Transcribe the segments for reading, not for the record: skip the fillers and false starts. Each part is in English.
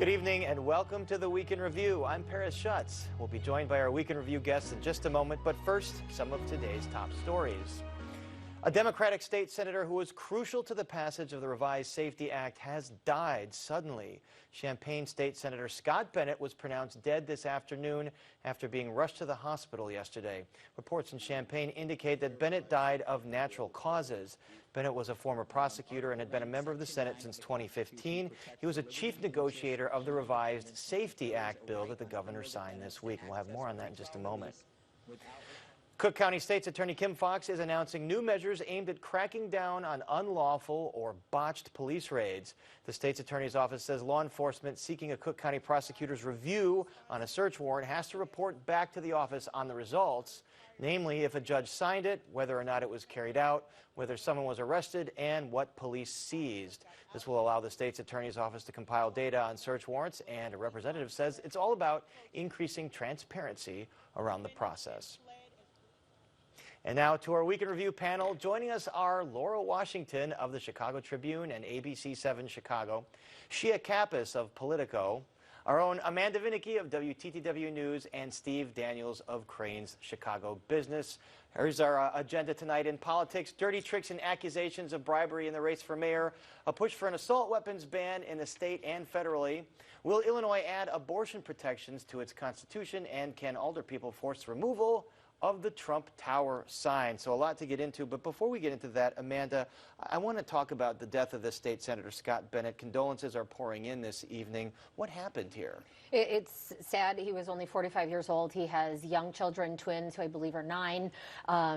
Good evening and welcome to the Week in Review. I'm Paris Schutz. We'll be joined by our Week in Review guests in just a moment, but first, some of today's top stories. A Democratic state senator who was crucial to the passage of the revised Safety Act has died suddenly. Champaign State Senator Scott Bennett was pronounced dead this afternoon after being rushed to the hospital yesterday. Reports in Champaign indicate that Bennett died of natural causes. Bennett was a former prosecutor and had been a member of the Senate since 2015. He was a chief negotiator of the revised Safety Act bill that the governor signed this week. We'll have more on that in just a moment. Cook County State's Attorney Kim Foxx is announcing new measures aimed at cracking down on unlawful or botched police raids. The state's attorney's office says law enforcement seeking a Cook County prosecutor's review on a search warrant has to report back to the office on the results, namely if a judge signed it, whether or not it was carried out, whether someone was arrested, and what police seized. This will allow the state's attorney's office to compile data on search warrants, and a representative says it's all about increasing transparency around the process. And now to our Week in Review panel. Joining us are Laura Washington of the Chicago Tribune and ABC 7 Chicago, Shia Kappas of Politico, our own Amanda Vinicky of WTTW News, and Steve Daniels of Crain's Chicago Business. Here's our agenda tonight in politics: dirty tricks and accusations of bribery in the race for mayor, a push for an assault weapons ban in the state and federally. Will Illinois add abortion protections to its constitution, and can alderpeople force removal of the Trump Tower sign? So a lot to get into, but before we get into that, Amanda, I want to talk about the death of this state senator, Scott Bennett. Condolences are pouring in this evening. What happened here? It's sad. He was only 45 years old. He has young children, twins, who I believe are 9.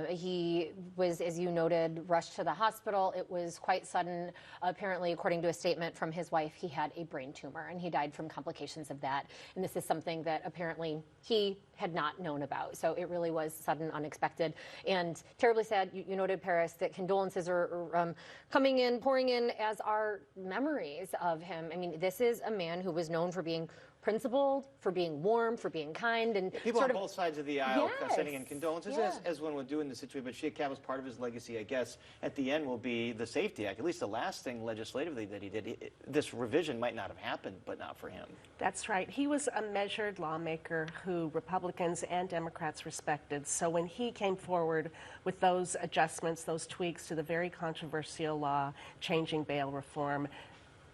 He was, as you noted, rushed to the hospital. It was quite sudden. Apparently, according to a statement from his wife, he had a brain tumor, and he died from complications of that. And this is something that apparently he had not known about. So it really was sudden, unexpected, and terribly sad. You noted, Paris, that condolences are coming in, pouring in, as are memories of him. I mean, this is a man who was known for being principled, for being warm, for being kind, and people on both sides of the aisle sending in condolences, yeah, as one would do in the situation. But Shia Kappas, part of his legacy, I guess, at the end will be the Safety Act. At least the last thing legislatively that he did. This revision might not have happened, but not for him. That's right. He was a measured lawmaker who Republicans and Democrats respected. So when he came forward with those adjustments, those tweaks to the very controversial law changing bail reform,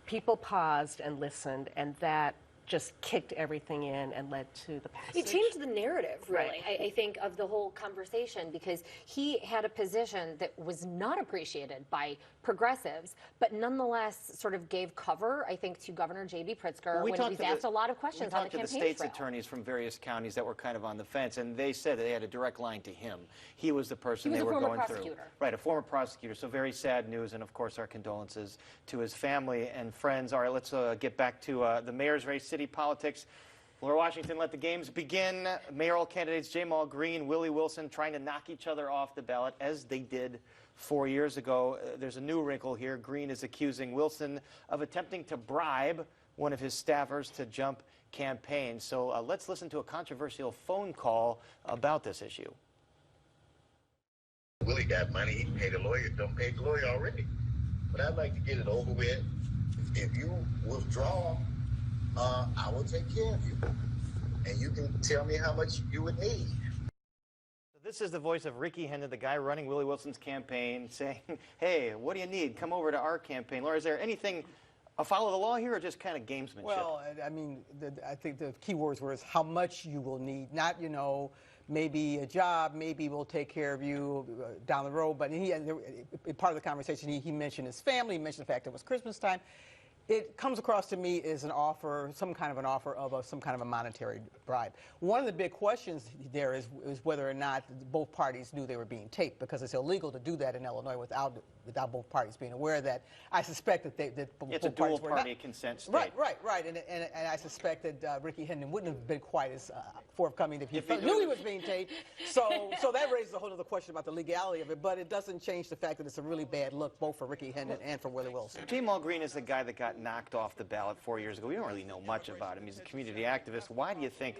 people paused and listened, and that just kicked everything in and led to the passage. It changed the narrative, really, right. I think, of the whole conversation, because he had a position that was not appreciated by progressives, but nonetheless sort of gave cover, I think, to Governor J.B. Pritzker when he was asked a lot of questions on the campaign trail. We talked to the state's attorneys from various counties that were kind of on the fence, and they said that they had a direct line to him. He was the person they were going through. Right, a former prosecutor. So very sad news, and of course our condolences to his family and friends. All right, let's get back to the mayor's race, city politics. Laura Washington, let the games begin. Mayoral candidates Jamal Green, Willie Wilson trying to knock each other off the ballot, as they did 4 years ago. There's a new wrinkle here. Green is accusing Wilson of attempting to bribe one of his staffers to jump campaign. So let's listen to a controversial phone call about this issue. Willie got money. He paid a lawyer. Don't pay the lawyer already. But I'd like to get it over with. If you withdraw, I will take care of you. And you can tell me how much you would need. This is the voice of Ricky Hendon, the guy running Willie Wilson's campaign, saying, hey, what do you need? Come over to our campaign. Laura, is there anything, follow the law here, or just kind of gamesmanship? Well, I mean, I think the key words were is how much you will need, not, you know, maybe a job, maybe we'll take care of you down the road. But part of the conversation, he mentioned his family, he mentioned the fact it was Christmas time. It comes across to me as an offer, some kind of an offer of some kind of a monetary bribe. One of the big questions there is whether or not both parties knew they were being taped, because it's illegal to do that in Illinois without both parties being aware of that. I suspect that it's a dual-party consent state. Right. And I suspect that Ricky Hendon wouldn't have been quite as forthcoming if he knew he was being taped. So that raises a whole other question about the legality of it, but it doesn't change the fact that it's a really bad look both for Ricky Hendon and for Willie Wilson. Jamal Green is the guy that got knocked off the ballot 4 years ago. We don't really know much about him. He's a community activist. Why do you think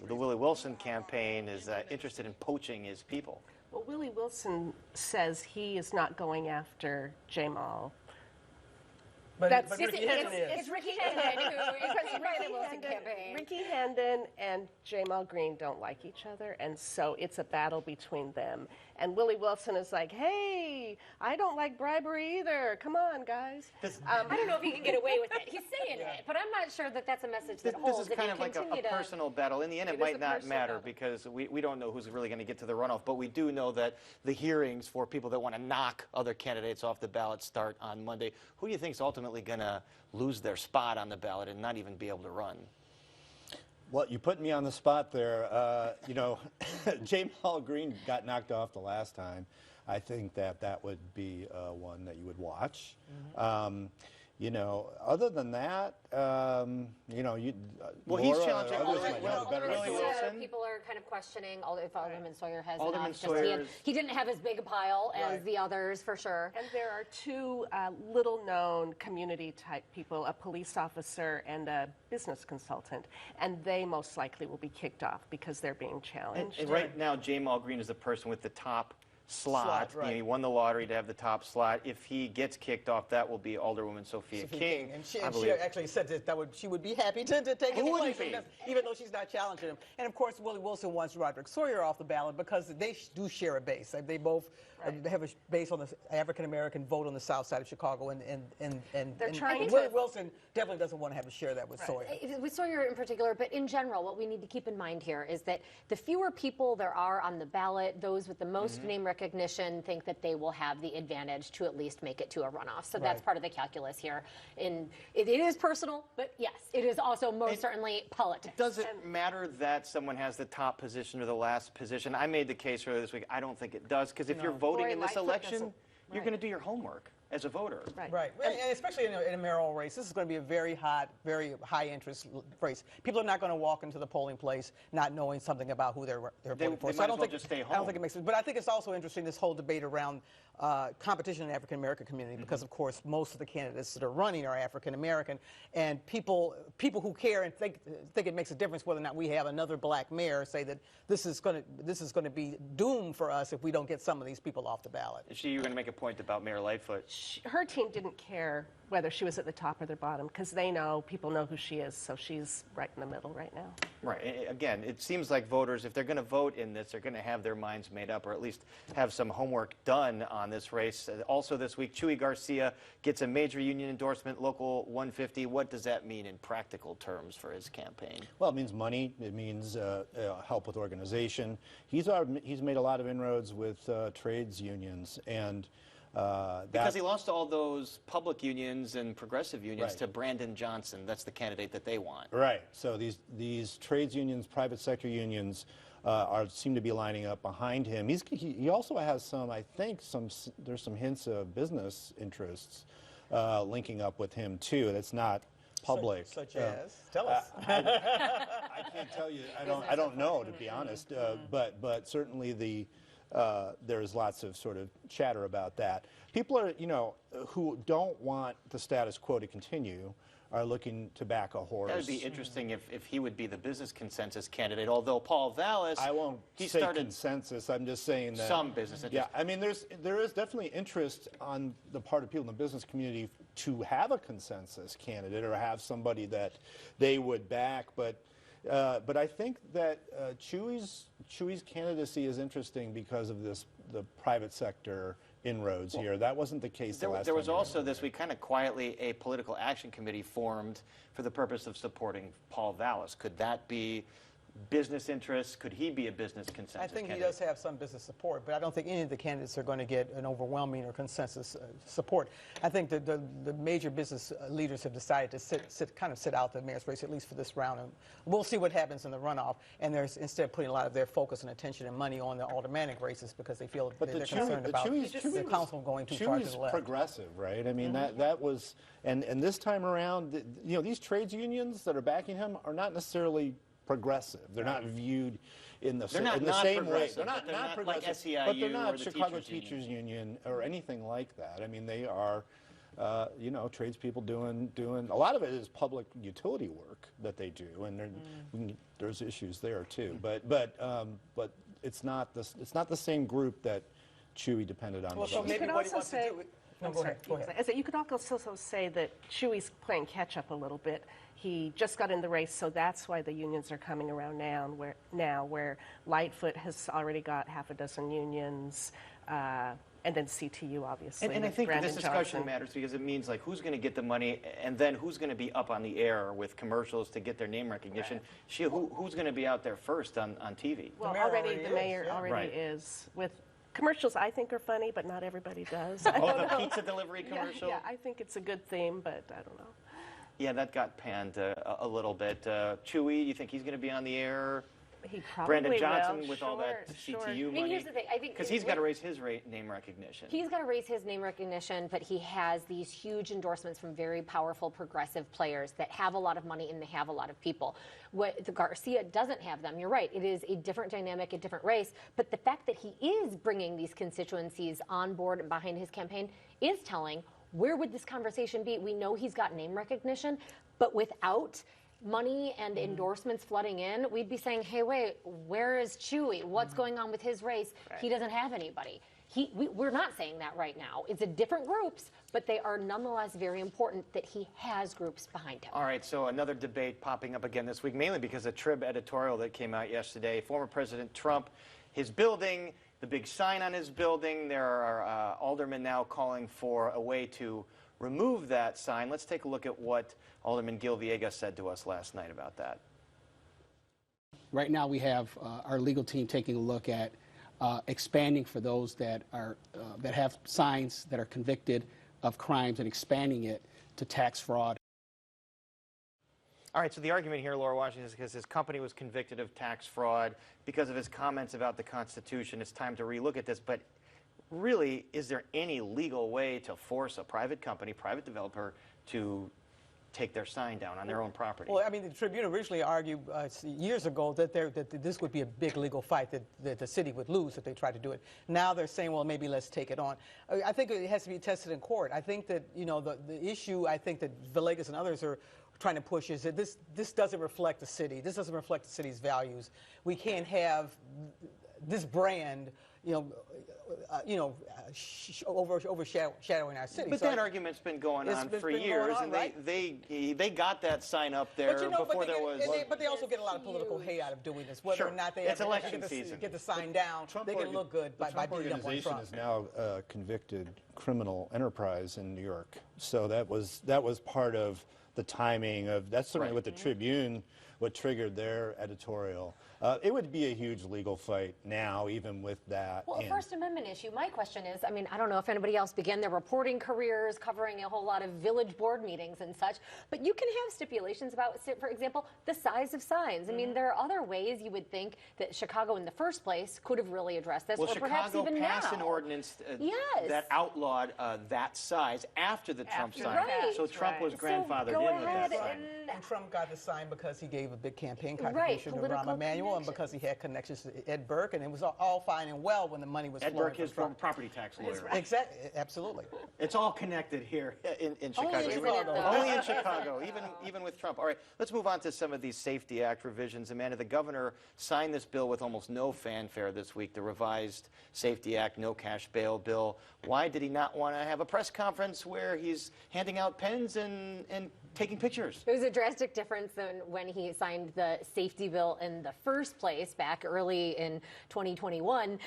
the Willie Wilson campaign is interested in poaching his people? Well, Willie Wilson says he is not going after Jamal. But It's Ricky Hendon, because Ricky Ricky Hendon and Jamal Green don't like each other, and so it's a battle between them. And Willie Wilson is like, hey, I don't like bribery either. Come on, guys. I don't know if he can get away with it. He's saying it, but I'm not sure that that's a message that holds. This is kind of like a personal battle. In the end, it might not matter because we don't know who's really going to get to the runoff, but we do know that the hearings for people that want to knock other candidates off the ballot start on Monday. Who do you think is ultimately going to lose their spot on the ballot and not even be able to run? Well, you put me on the spot there. You know, Jamal Green got knocked off the last time. I think that would be one that you would watch. You know, other than that, you know, well, he's challenging Willie Wilson. People are kind of questioning if Alderman Sawyer has enough. He didn't have as big a pile as the others, for sure. And there are two little-known community-type people, a police officer and a business consultant, and they most likely will be kicked off because they're being challenged. And right now, Jamal Green is the person with the top slot. Right. He won the lottery to have the top slot. If he gets kicked off, that will be Alderwoman Sophia King. And she actually said that she would be happy to take his place, even though she's not challenging him. And of course, Willie Wilson wants Roderick Sawyer off the ballot because they do share a base. They both have a base on the African American vote on the south side of Chicago, and Willie Wilson definitely doesn't want to have to share that with Sawyer. With Sawyer in particular, but in general, what we need to keep in mind here is that the fewer people there are on the ballot, those with the most name recognition think that they will have the advantage to at least make it to a runoff. So that's part of the calculus here. And it is personal, but yes, it is also most certainly politics. Does it matter that someone has the top position or the last position? I made the case earlier this week. I don't think it does, because if you're voting in this election, you're going to do your homework as a voter. Right. And especially in a mayoral race, this is going to be a very hot, very high-interest race. People are not going to walk into the polling place not knowing something about who they're voting for. So I don't think just stay home. I don't think it makes sense. But I think it's also interesting, this whole debate around competition in the African American community, because of course most of the candidates that are running are African American, and people who care and think it makes a difference whether or not we have another black mayor say that this is going to be doomed for us if we don't get some of these people off the ballot. You were going to make a point about Mayor Lightfoot. Her team didn't care whether she was at the top or the bottom, because people know who she is, so she's right in the middle right now. Right. Again, it seems like voters, if they're going to vote in this, they're going to have their minds made up, or at least have some homework done on this race. Also this week, Chuy Garcia gets a major union endorsement, Local 150. What does that mean in practical terms for his campaign? Well, it means money. It means help with organization. He's made a lot of inroads with trades unions, and because he lost all those public unions and progressive unions to Brandon Johnson. That's the candidate that they want. Right. So these trades unions, private sector unions, seem to be lining up behind him. He also has some, I think, there's some hints of business interests linking up with him too. That's not public. Such as? Tell us. I can't tell you. I don't know, to be honest. But certainly there's lots of sort of chatter about that. People are, who don't want the status quo to continue are looking to back a horse. That would be interesting if he would be the business consensus candidate, although Paul Vallis... I won't say consensus, I'm just saying that... Some business interest. Yeah, I mean, there is definitely interest on the part of people in the business community to have a consensus candidate or have somebody that they would back, but I think that Chuy's candidacy is interesting because of the private sector inroads here. That wasn't the case the last time. There was also this week kind of quietly a political action committee formed for the purpose of supporting Paul Vallis. Could that be business interests? Could he be a business consensus I think candidate? he does have some business support, but I don't think any of the candidates are going to get an overwhelming or consensus support. I think the major business leaders have decided to sit out the mayor's race, at least for this round. And we'll see what happens in the runoff. And instead of putting a lot of their focus and attention and money on the aldermanic races because they feel they're concerned about the council going too far to the left. Progressive, right? I mean, that was, and this time around, these trades unions that are backing him are not necessarily progressive. They're not viewed in the same way. They're not progressive, like SEIU, but they're not or the Chicago Teachers Union or anything like that. I mean, they are, tradespeople doing. A lot of it is public utility work that they do, and there's issues there too. But it's not the same group that Chuy depended on. Well, so maybe what he wants to do. No, I'm go sorry. ahead. Go ahead. As you could also say that Chewy's playing catch up a little bit. He just got in the race, so that's why the unions are coming around now. Where Lightfoot has already got half a dozen unions, and then CTU obviously. And I think Brandon this discussion Johnson. matters because it means like who's going to get the money, and then who's going to be up on the air with commercials to get their name recognition. Who's going to be out there first on TV? Well, mayor already the is, mayor yeah. already Right. is with. Commercials I think are funny, but not everybody does. Oh, the pizza delivery commercial. Yeah, I think it's a good theme, but I don't know. Yeah, that got panned a little bit. Chewy, you think he's going to be on the air? He probably Brandon Johnson will. with all that Sure. CTU I mean, money. here's the thing. I think Because he's got to raise his name recognition. He's got to raise his name recognition, but he has these huge endorsements from very powerful progressive players that have a lot of money and they have a lot of people. What the Garcia doesn't have them. You're right. It is a different dynamic, a different race. But the fact that he is bringing these constituencies on board and behind his campaign is telling. Where would this conversation be? We know he's got name recognition, but without money and endorsements flooding in, we'd be saying, hey, wait, where is Chewy? What's going on with his race? Right. He doesn't have anybody. We're not saying that right now. It's a different groups, but they are nonetheless very important that he has groups behind him. All right, so another debate popping up again this week, mainly because of a Trib editorial that came out yesterday. Former President Trump, his building, the big sign on his building, there are aldermen now calling for a way to remove that sign. Let's take a look at what Alderman Gil Villegas said to us last night about that. Right now we have our legal team taking a look at expanding for those that are that have signs that are convicted of crimes and expanding it to tax fraud. All right, so the argument here, Laura Washington, is because his company was convicted of tax fraud because of his comments about the Constitution. It's time to relook at this, but really, is there any legal way to force a private company, private developer, to take their sign down on their own property? Well, I mean, the Tribune originally argued years ago that this would be a big legal fight that the city would lose if they tried to do it. Now they're saying, well, maybe let's take it on. I think it has to be tested in court. I think that, you know, the issue I think that Villegas and others are trying to push is that this doesn't reflect the city. This doesn't reflect the city's values. We can't have this brand, overshadowing our city. But that argument's been going on for years, and they got that sign up there before there was. But they also get a lot of political hay out of doing this. Whether or not they it's ever election season. Get the sign down, they can look good by beating up on organization Trump. is now a convicted criminal enterprise in New York. So that was part of the timing of that's certainly what the Tribune, what triggered their editorial. It would be a huge legal fight now, even with that. Well, a First Amendment issue. My question is, I mean, I don't know if anybody else began their reporting careers covering a whole lot of village board meetings and such, but you can have stipulations about, for example, the size of signs. I mean, there are other ways you would think that Chicago in the first place could have really addressed this, Well, or perhaps Chicago even passed now. an ordinance Yes. that outlawed that size after the Trump After sign. Right. So Trump was grandfathered go in with ahead that sign. And Trump got the sign because he gave a big campaign Right, contribution to political Rahm Emanuel, and because he had connections to Ed Burke, and it was all fine and well when the money was Ed flowing Burke, from his former Trump. property tax lawyer. Exactly, absolutely. It's all connected here in Chicago. isn't it, though? Only in Chicago, even with Trump. All right, let's move on to some of these Safety Act revisions. Amanda, the governor signed this bill with almost no fanfare this week, the revised Safety Act, no cash bail bill. Why did he not want to have a press conference where he's handing out pens and taking pictures? It was a drastic difference than when he signed the safety bill in the first place back early in 2021,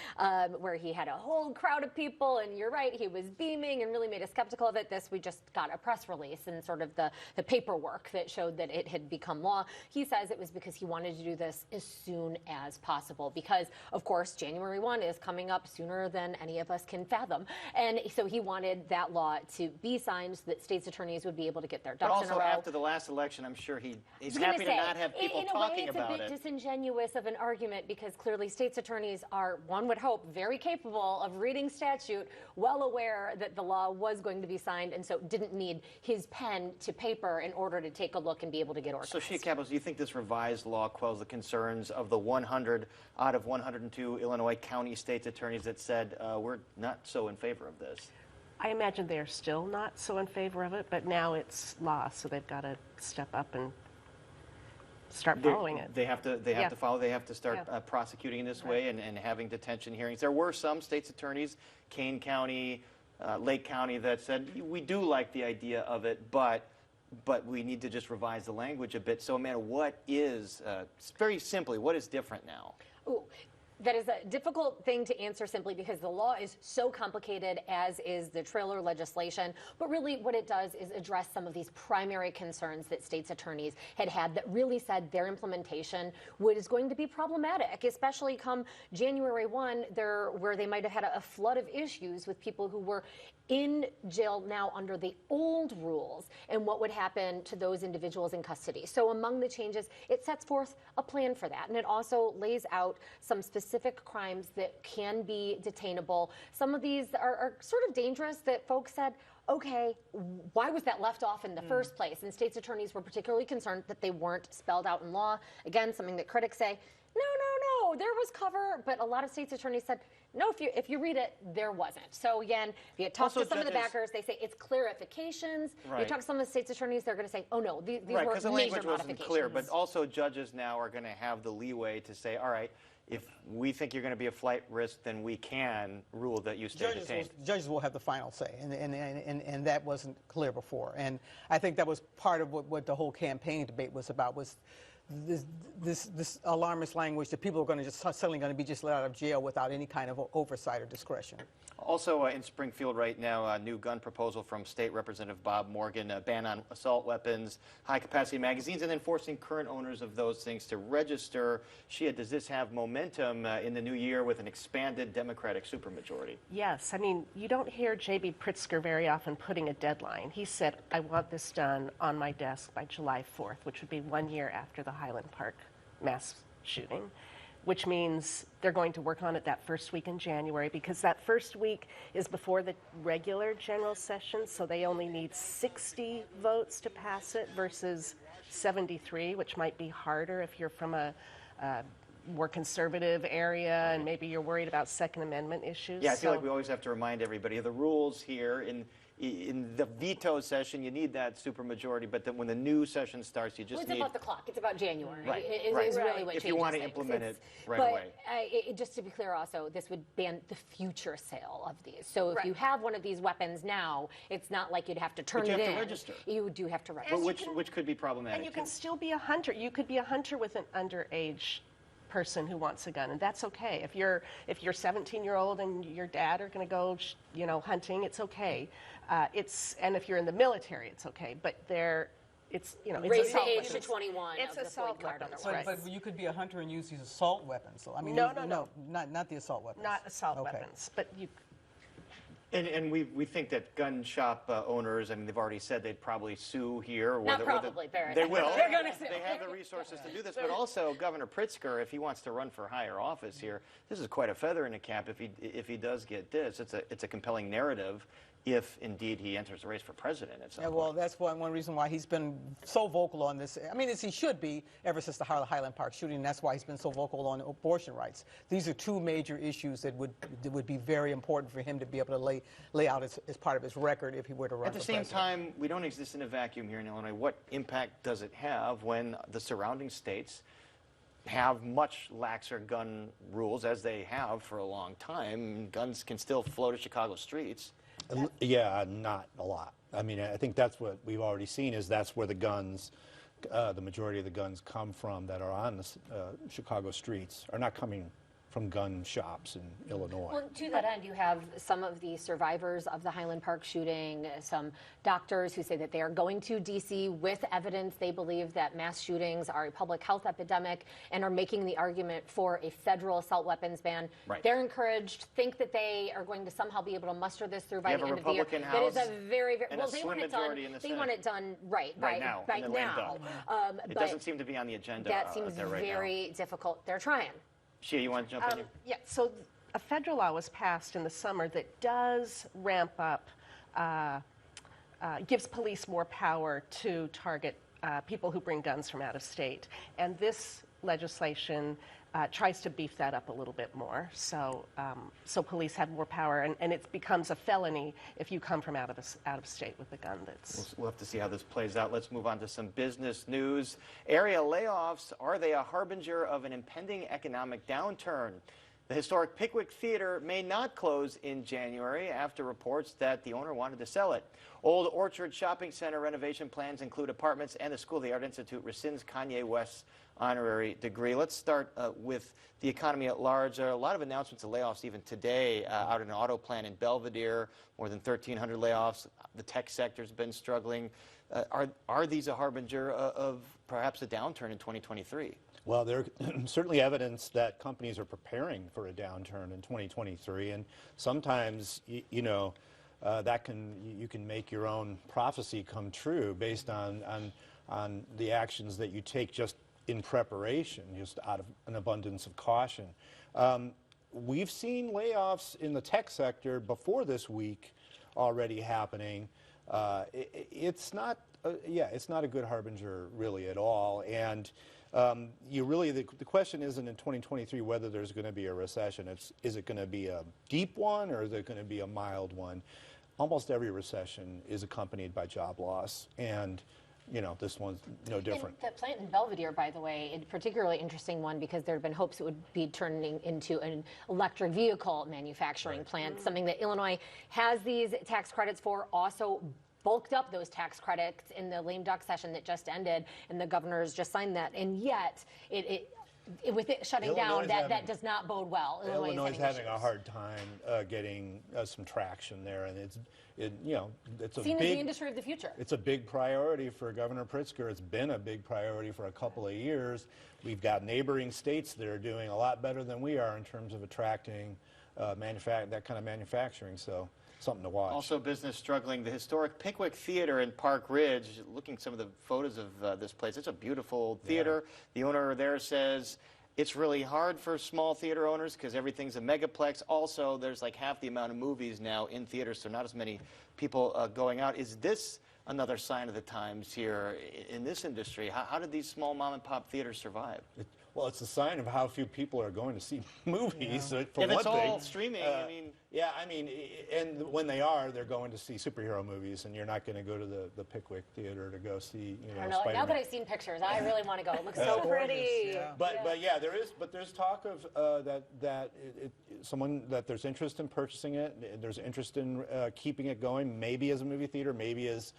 where he had a whole crowd of people, and you're right, he was beaming and really made us skeptical of it. We just got a press release and sort of the paperwork that showed that it had become law. He says it was because he wanted to do this as soon as possible because, of course, January 1 is coming up sooner than any of us can fathom. And so he wanted that law to be signed so that states' attorneys would be able to get their ducks in a row. After the last election, I'm sure he's happy to not have people talking about it. In a way, it's a bit disingenuous of an argument because clearly states' attorneys are, one would hope, very capable of reading statute, well aware that the law was going to be signed, and so didn't need his pen to paper in order to take a look and be able to get organized. So, Sheikh Capos, do you think this revised law quells the concerns of the 100 out of 102 Illinois county states' attorneys that said we're not so in favor of this? I imagine they're still not so in favor of it, but now it's law, so they've got to step up and start following it. They have to follow. They have to start prosecuting in this way and having detention hearings. There were some states' attorneys, Kane County, Lake County that said, we do like the idea of it, but we need to just revise the language a bit. So, Amanda, what is, very simply, what is different now? Ooh. That is a difficult thing to answer simply because the law is so complicated, as is the trailer legislation. But really what it does is address some of these primary concerns that states' attorneys had that really said their implementation was going to be problematic, especially come January 1, where they might have had a flood of issues with people who were in jail now under the old rules and what would happen to those individuals in custody. So among the changes, it sets forth a plan for that. And it also lays out some specific crimes that can be detainable. Some of these are sort of dangerous that folks said, okay, why was that left off in the first place? And states' attorneys were particularly concerned that they weren't spelled out in law. Again, something that critics say, no, there was cover, but a lot of states' attorneys said, no, if you read it, there wasn't. So again, if you talk to some of the backers, they say it's clarifications. Right. You talk to some of the states' attorneys, they're going to say, oh no, these Right, were because the major language wasn't modifications. clear, but also judges now are going to have the leeway to say, all right, if we think you're going to be a flight risk, then we can rule that you stay detained. Judges will have the final say, and that wasn't clear before. And I think that was part of what the whole campaign debate was about, was this alarmist language that people are going to just suddenly going to be just let out of jail without any kind of oversight or discretion. Also in Springfield right now, a new gun proposal from State Representative Bob Morgan, a ban on assault weapons, high-capacity magazines, and then forcing current owners of those things to register. Shia, does this have momentum in the new year with an expanded Democratic supermajority? Yes. I mean, you don't hear J.B. Pritzker very often putting a deadline. He said, I want this done on my desk by July 4th, which would be 1 year after the Highland Park mass shooting, which means they're going to work on it that first week in January, because that first week is before the regular general session, so they only need 60 votes to pass it versus 73, which might be harder if you're from a more conservative area and maybe you're worried about Second Amendment issues. Yeah, I feel like we always have to remind everybody of the rules here. In the veto session, you need that supermajority, but then when the new session starts, you just It's need... about the clock. It's about January. Right, Is right. really what if changes you want to things. implement it right but, away. Just to be clear also, this would ban the future sale of these. So if you have one of these weapons now, it's not like you'd have to turn But you it have in. to register. You do have to register. But which could be problematic. And you can still be a hunter. You could be a hunter with an underage person who wants a gun, and that's okay. If you're 17-year-old and your dad are going to go, hunting, it's okay. And if you're in the military, it's okay. But it's Raise assault the age weapons. to 21. It's of the assault point card weapons, otherwise. right. But you could be a hunter and use these assault weapons. So I mean, No, not the assault weapons. Not assault Okay. weapons, but you. And we think that gun shop owners, I mean, they've already said they'd probably sue here. Not probably, Barrett. They will. They're gonna sue. They have the resources to do this. But also, Governor Pritzker, if he wants to run for higher office here, this is quite a feather in the cap if he does get this. It's a compelling narrative if indeed he enters the race for president at some point. Well, that's one reason why he's been so vocal on this. I mean, as he should be ever since the Highland Park shooting, and that's why he's been so vocal on abortion rights. These are two major issues that would be very important for him to be able to lay out as part of his record if he were to run At the for same president. time, we don't exist in a vacuum here in Illinois. What impact does it have when the surrounding states have much laxer gun rules, as they have for a long time? Guns can still flow to Chicago streets. Yeah, not a lot. I mean, I think that's what we've already seen, is that's where the guns, the majority of the guns come from that are on the Chicago streets, are not coming from gun shops in Illinois. Well, to that end, you have some of the survivors of the Highland Park shooting, some doctors who say that they are going to D.C. with evidence they believe that mass shootings are a public health epidemic and are making the argument for a federal assault weapons ban. Right. They're encouraged, think that they are going to somehow be able to muster this through by You the have a end of the year. Republican That is House a very, very, and well, a they slim want it done. majority in the They Senate. want it done right now, right and then now. done. It doesn't seem to be on the agenda. That seems there right very difficult. They're trying. Shia, you want to jump in here? Yeah, so a federal law was passed in the summer that does ramp up, gives police more power to target people who bring guns from out of state. And this legislation tries to beef that up a little bit more. So police have more power, and it becomes a felony if you come from out of state with a gun that's... We'll have to see how this plays out. Let's move on to some business news. Area layoffs, are they a harbinger of an impending economic downturn? The historic Pickwick Theater may not close in January after reports that the owner wanted to sell it. Old Orchard Shopping Center renovation plans include apartments, and the School of the Art Institute rescinds Kanye West's honorary degree. Let's start with the economy at large. There are a lot of announcements of layoffs even today out in an auto plant in Belvedere, more than 1,300 layoffs. The tech sector's been struggling. Are these a harbinger of perhaps a downturn in 2023? Well, there's certainly evidence that companies are preparing for a downturn in 2023, and sometimes, you know, you can make your own prophecy come true based on the actions that you take just in preparation, just out of an abundance of caution. We've seen layoffs in the tech sector before this week already happening. It's not a good harbinger really at all, and the question isn't in 2023 whether there's going to be a recession. Is it going to be a deep one, or is it going to be a mild one? Almost every recession is accompanied by job loss, and you know, this one's no different. And the plant in Belvedere, by the way, a particularly interesting one because there have been hopes it would be turning into an electric vehicle manufacturing plant, something that Illinois has these tax credits for. Also bulked up those tax credits in the lame duck session that just ended, and the governor's just signed that. And yet, with it shutting down, that does not bode well. Illinois is having a hard time getting some traction there, and it's seen as the industry of the future. It's a big priority for Governor Pritzker. It's been a big priority for a couple of years. We've got neighboring states that are doing a lot better than we are in terms of attracting that kind of manufacturing. So something to watch. Also, business struggling. The historic Pickwick Theater in Park Ridge. Looking at some of the photos of this place, it's a beautiful theater. Yeah. The owner there says it's really hard for small theater owners because everything's a megaplex. Also, there's like half the amount of movies now in theaters, so not as many people going out. Is this another sign of the times here in this industry? How did these small mom and pop theaters survive? Well, it's a sign of how few people are going to see movies. Yeah. For if it's all streaming, I mean... Yeah, I mean, and when they are, they're going to see superhero movies, and you're not going to go to the Pickwick Theater to go see, I don't know. Spider-Man. Now that I've seen pictures, I really want to go. It looks so pretty. Yeah. But there's talk of there's interest in purchasing it. There's interest in keeping it going, maybe as a movie theater, maybe as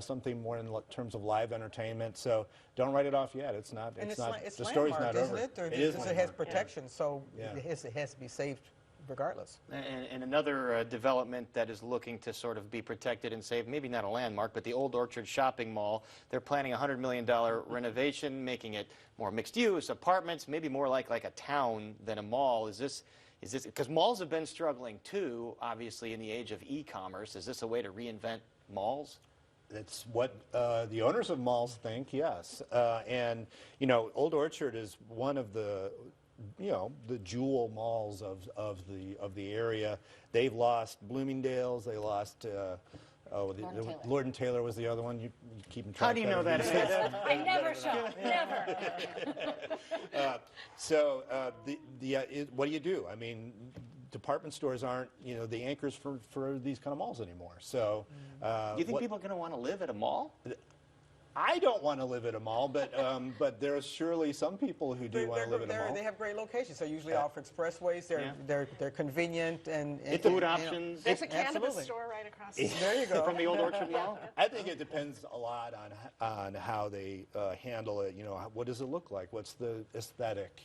something more in terms of live entertainment. So don't write it off yet. It's not. It's the story's not over. Isn't it? It is. It has protection, so yeah. it has to be saved regardless. And another development that is looking to sort of be protected and saved, maybe not a landmark, but the Old Orchard Shopping Mall. They're planning a $100 million renovation, making it more mixed use, apartments, maybe more like a town than a mall. Is this because malls have been struggling too, obviously, in the age of e-commerce? Is this a way to reinvent malls? It's what the owners of malls think, yes. And, Old Orchard is one of the jewel malls of the area. They've lost Bloomingdale's. They lost Lord and Taylor was the other one. You keep track. How do you know that? I never shop. Never. What do you do? I mean, department stores aren't the anchors for these kind of malls anymore. So, do you think people are going to want to live at a mall? I don't want to live at a mall, but there are surely some people who do want to live at a mall. They have great locations. They're usually off expressways. They're convenient and food options. There's a cannabis store right across the street. There you go. From the Old Orchard Mall. I think it depends a lot on how they handle it. What does it look like? What's the aesthetic?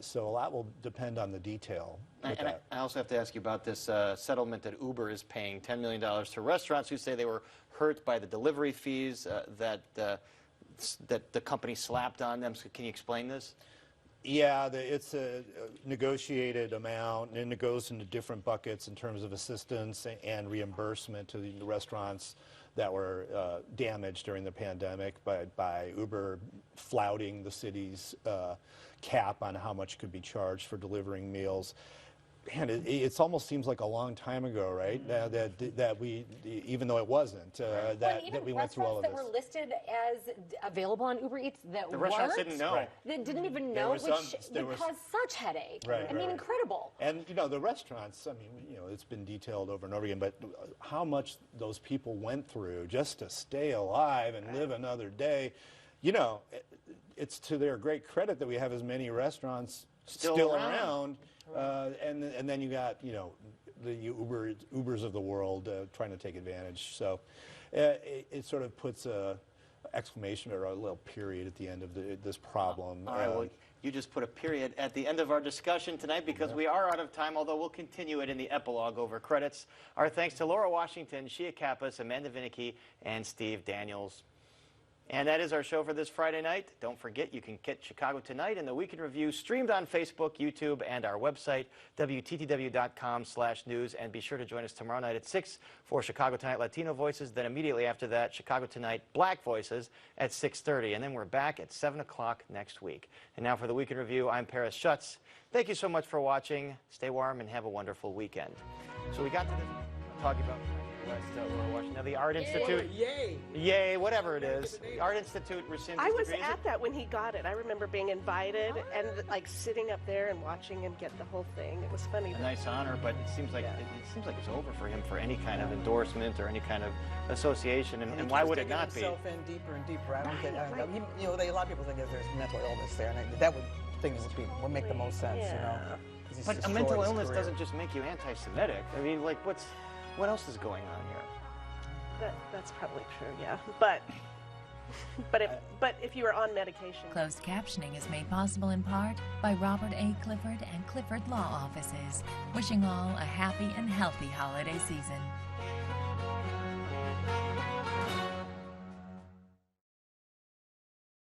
So a lot will depend on the detail. I also have to ask you about this settlement that Uber is paying $10 million to restaurants who say they were hurt by the delivery fees that the company slapped on them. So can you explain this? Yeah, it's a negotiated amount, and it goes into different buckets in terms of assistance and reimbursement to the restaurants that were damaged during the pandemic by Uber flouting the city's cap on how much could be charged for delivering meals. Man, it almost seems like a long time ago, right? That we, even though it wasn't, that we went through all of this. That were listed as available on Uber Eats that the restaurants didn't know. Right. They didn't even know, which caused such headache. Right, I mean, incredible. And the restaurants. I mean, it's been detailed over and over again. But how much those people went through just to stay alive and live another day. It's to their great credit that we have as many restaurants Still around. And then you got, you know, the Ubers of the world trying to take advantage. So it sort of puts a exclamation or a little period at the end of this problem. All right, well, you just put a period at the end of our discussion tonight because we are out of time, although we'll continue it in the epilogue over credits. Our thanks to Laura Washington, Shia Kappas, Amanda Vinicky, and Steve Daniels. And that is our show for this Friday night. Don't forget, you can get Chicago Tonight and the Week in Review streamed on Facebook, YouTube, and our website, WTTW.com/news. And be sure to join us tomorrow night at 6 for Chicago Tonight Latino Voices. Then immediately after that, Chicago Tonight Black Voices at 6:30. And then we're back at 7 o'clock next week. And now for the Week in Review, I'm Paris Schutz. Thank you so much for watching. Stay warm and have a wonderful weekend. So we got to this talking about Laura Washington. Now, the Art Institute. Yay, whatever it is. The Art Institute rescinds I was degrees. at that when he got it. I remember being invited and like sitting up there and watching him get the whole thing. It was funny. A nice honor, but it seems like it's over for him for any kind of endorsement or any kind of association. And why would it not be? Himself in deeper and deeper. I don't get. You know, a lot of people think there's mental illness there, and that would make the most sense. You know. But a mental illness doesn't just make you anti-Semitic. I mean, like, what else is going on here? That's probably true, yeah. But if you were on medication. Closed captioning is made possible in part by Robert A. Clifford and Clifford Law Offices, wishing all a happy and healthy holiday season.